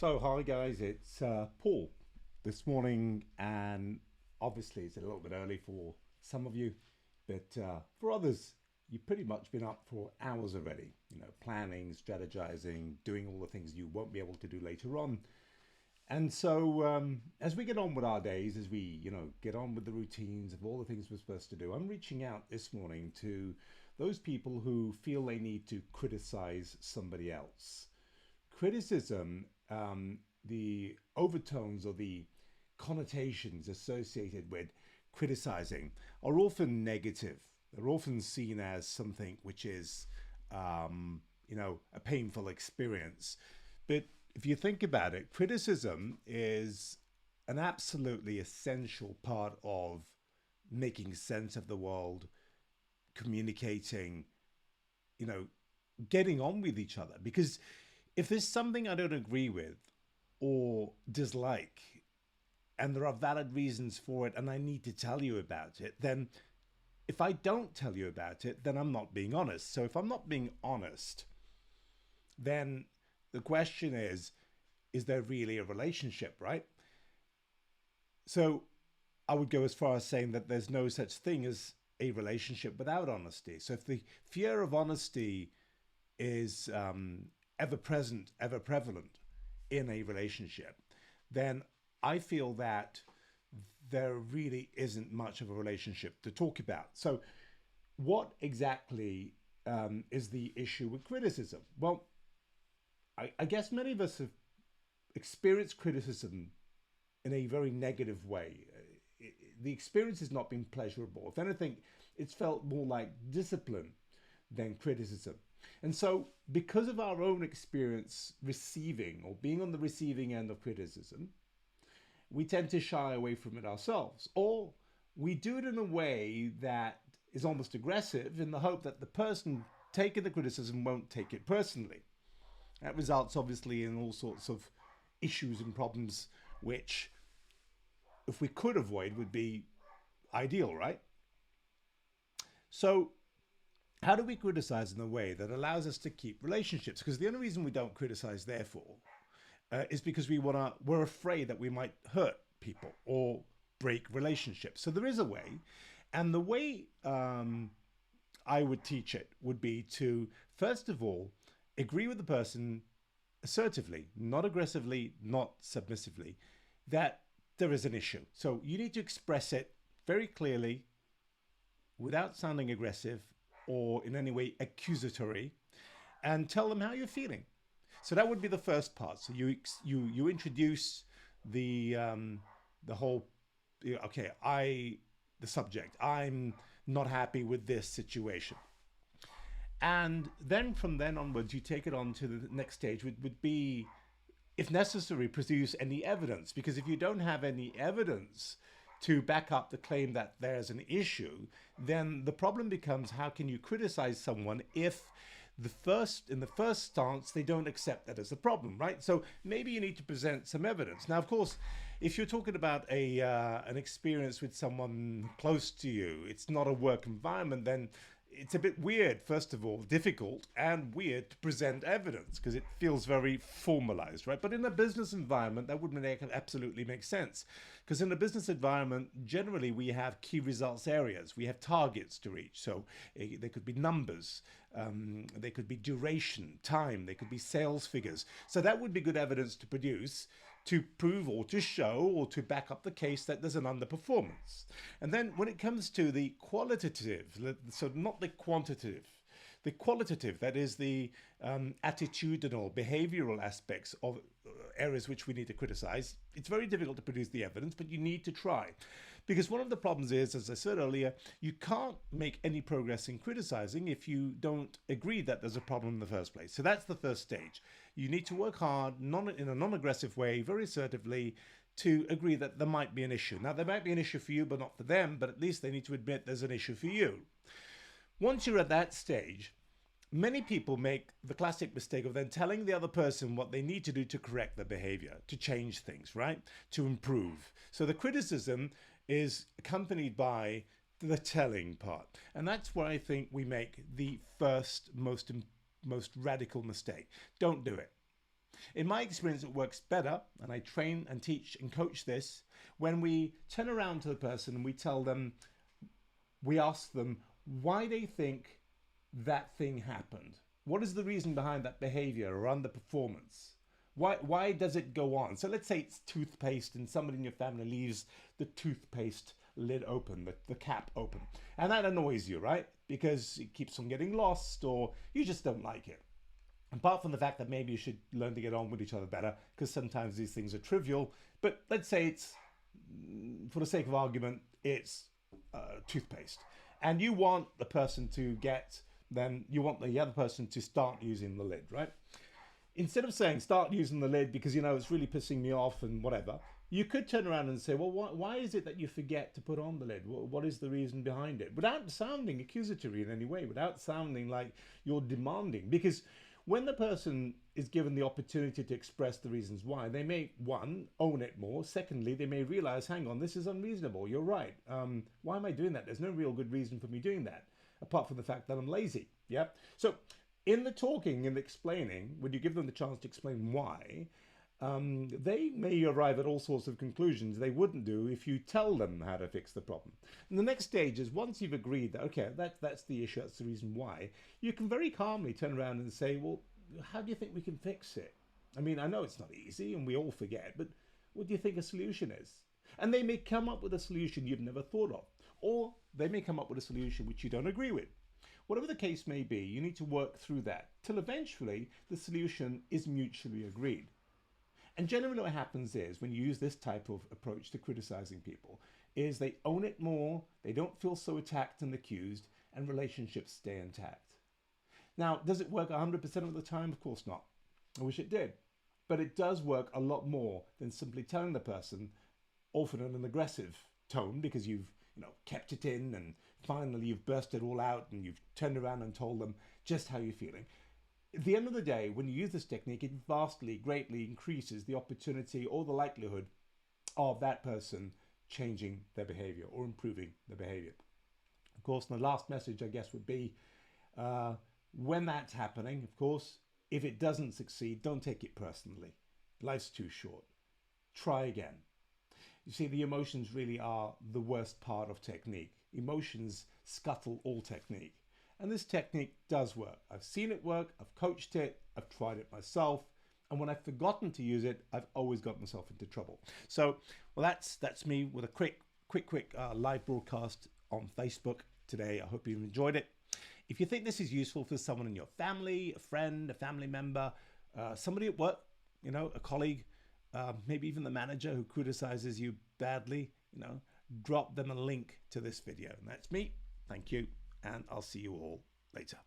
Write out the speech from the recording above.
So, hi guys, it's Paul this morning, and obviously it's a little bit early for some of you, but for others, you've pretty much been up for hours already, planning, strategizing, doing all the things you won't be able to do later on. And so, as we get on with our days, as we, get on with the routines of all the things we're supposed to do, I'm reaching out this morning to those people who feel they need to criticize somebody else. Criticism, the overtones or the connotations associated with criticizing are often negative. They're often seen as something which is, a painful experience. But if you think about it, criticism is an absolutely essential part of making sense of the world, communicating, you know, getting on with each other. Because if there's something I don't agree with or dislike, and there are valid reasons for it, and I need to tell you about it, then if I don't tell you about it, then I'm not being honest. So if I'm not being honest, then the question is there really a relationship, right? So I would go as far as saying that there's no such thing as a relationship without honesty. So if the fear of honesty is ever present, ever prevalent in a relationship, then I feel that there really isn't much of a relationship to talk about. So, what exactly is the issue with criticism? Well, I guess many of us have experienced criticism in a very negative way. The experience has not been pleasurable. If anything, it's felt more like discipline than criticism. And so, because of our own experience receiving or being on the receiving end of criticism, we tend to shy away from it ourselves. Or we do it in a way that is almost aggressive in the hope that the person taking the criticism won't take it personally. That results obviously in all sorts of issues and problems, which, if we could avoid, would be ideal, right? So, how do we criticize in a way that allows us to keep relationships? Because the only reason we don't criticize, therefore, is because we're afraid that we might hurt people or break relationships. So there is a way, and the way I would teach it would be to first of all agree with the person assertively, not aggressively, not submissively, that there is an issue. So you need to express it very clearly without sounding aggressive or in any way accusatory, and tell them how you're feeling. So that would be the first part. So you introduce the whole, okay, the subject, I'm not happy with this situation. And then from then onwards, you take it on to the next stage, would be, if necessary, produce any evidence. Because if you don't have any evidence to back up the claim that there's an issue, then the problem becomes, how can you criticize someone if in the first stance they don't accept that as a problem, right? So maybe you need to present some evidence. Now, of course, if you're talking about an experience with someone close to you, it's not a work environment, then it's a bit weird, first of all, difficult and weird to present evidence because it feels very formalized, right? But in a business environment, that would absolutely make sense. Because in a business environment, generally, we have key results areas. We have targets to reach. So they could be numbers, they could be duration, time, they could be sales figures. So that would be good evidence to produce to prove or to show or to back up the case that there's an underperformance. And then when it comes to the qualitative, so not the quantitative, the qualitative, that is the attitudinal, behavioral aspects of areas which we need to criticize, it's very difficult to produce the evidence, but you need to try. Because one of the problems is, as I said earlier, you can't make any progress in criticizing if you don't agree that there's a problem in the first place. So that's the first stage. You need to work hard, in a non-aggressive way, very assertively, to agree that there might be an issue. Now, there might be an issue for you, but not for them, but at least they need to admit there's an issue for you. Once you're at that stage, many people make the classic mistake of then telling the other person what they need to do to correct their behavior, to change things, right? To improve. So the criticism is accompanied by the telling part. And that's where I think we make the first most radical mistake. Don't do it. In my experience, it works better, and I train and teach and coach this, when we turn around to the person and we tell them, we ask them why they think that thing happened. What is the reason behind that behavior or underperformance? Why does it go on? So let's say it's toothpaste and somebody in your family leaves the toothpaste lid open, the cap open. And that annoys you, right? Because it keeps on getting lost, or you just don't like it. Apart from the fact that maybe you should learn to get on with each other better, because sometimes these things are trivial. But let's say it's, for the sake of argument, it's toothpaste. And you want the person to you want the other person to start using the lid, right? Instead of saying start using the lid because it's really pissing me off and whatever, you could turn around and say, well, why is it that you forget to put on the lid? What is the reason behind it? Without sounding accusatory in any way, without sounding like you're demanding. Because when the person is given the opportunity to express the reasons why, they may, one, own it more. Secondly, they may realize, hang on, this is unreasonable. You're right. Why am I doing that? There's no real good reason for me doing that, apart from the fact that I'm lazy. Yeah. So in the talking and explaining, when you give them the chance to explain why, they may arrive at all sorts of conclusions they wouldn't do if you tell them how to fix the problem. And the next stage is, once you've agreed that, okay, that's the issue, that's the reason why, you can very calmly turn around and say, well, how do you think we can fix it? I mean, I know it's not easy and we all forget, but what do you think a solution is? And they may come up with a solution you've never thought of, or they may come up with a solution which you don't agree with. Whatever the case may be, you need to work through that till eventually the solution is mutually agreed. And generally what happens is, when you use this type of approach to criticizing people, is they own it more, they don't feel so attacked and accused, and relationships stay intact. Now, does it work 100% of the time? Of course not. I wish it did. But it does work a lot more than simply telling the person, often in an aggressive tone, because you've kept it in and finally you've burst it all out and you've turned around and told them just how you're feeling. At the end of the day, when you use this technique, it vastly, greatly increases the opportunity or the likelihood of that person changing their behavior or improving their behavior. Of course, the last message, I guess, would be when that's happening, of course, if it doesn't succeed, don't take it personally. Life's too short. Try again. You see, the emotions really are the worst part of technique. Emotions scuttle all technique. And this technique does work. I've seen it work, I've coached it, I've tried it myself. And when I've forgotten to use it, I've always got myself into trouble. So, well, that's me with a quick live broadcast on Facebook today. I hope you've enjoyed it. If you think this is useful for someone in your family, a friend, a family member, somebody at work, a colleague, maybe even the manager who criticizes you badly, drop them a link to this video. And that's me. Thank you. And I'll see you all later.